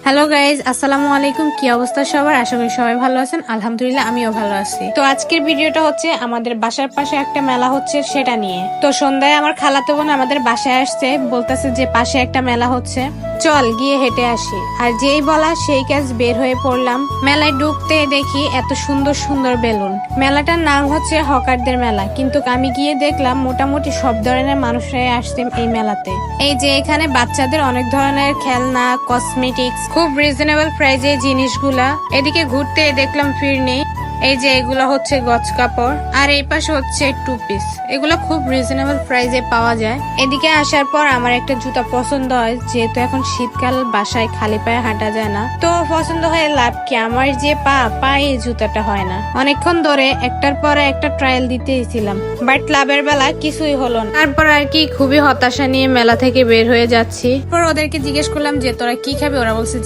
Hello guys, আসসালামু আলাইকুম। কি অবস্থা সবার? আশা করি সবাই ভালো আছেন। আলহামদুলিল্লাহ, আমিও ভালো আছি। তো আজকের ভিডিওটা হচ্ছে আমাদের বাসার পাশে একটা মেলা হচ্ছে সেটা নিয়ে। তো সন্ধ্যায় আমার খালাতো বোন আমাদের বাসায় আসছে, বলতেছে যে পাশে একটা মেলা হচ্ছে, চল গিয়ে হেঁটে আসি। আর যেই বলা সেই কাজ, বের হয়ে পড়লাম। মেলায় ঢুকতে দেখি এত সুন্দর সুন্দর বেলুন। মেলাটার নাম হচ্ছে হকারদের মেলা, কিন্তু আমি গিয়ে দেখলাম মোটামুটি সব ধরনের মানুষরাই আসছে এই মেলাতে। এই যে এখানে বাচ্চাদের অনেক ধরনের খেলনা, কসমেটিক্স, খুব রিজনেবল প্রাইজে জিনিসগুলা। এদিকে ঘুরতে দেখলাম ফিরনি, এই যে এগুলো হচ্ছে গজ কাপড়, আর এই পাশে হচ্ছে টু পিস। এগুলো খুব রিজনেবল প্রাইসে পাওয়া যায়। এদিকে আসার পর আমার একটা জুতা পছন্দ হয়, যেহেতু এখন শীতকাল, বাসায় খালি পায়ে হাঁটা যায় না। তো পছন্দ হয়ে লাভ কি, আমার যে পায়ে জুতাটা হয় না। অনেকক্ষণ ধরে একটার পরে একটা ট্রায়াল দিতেইছিলাম, বাট লাভের বেলা কিছুই হলো না। তারপর আর কি খুবই হতাশা নিয়ে মেলা থেকে বের হয়ে যাচ্ছি। পর ওদেরকে জিজ্ঞেস করলাম যে তোরা কি খাবে, ওরা বলছে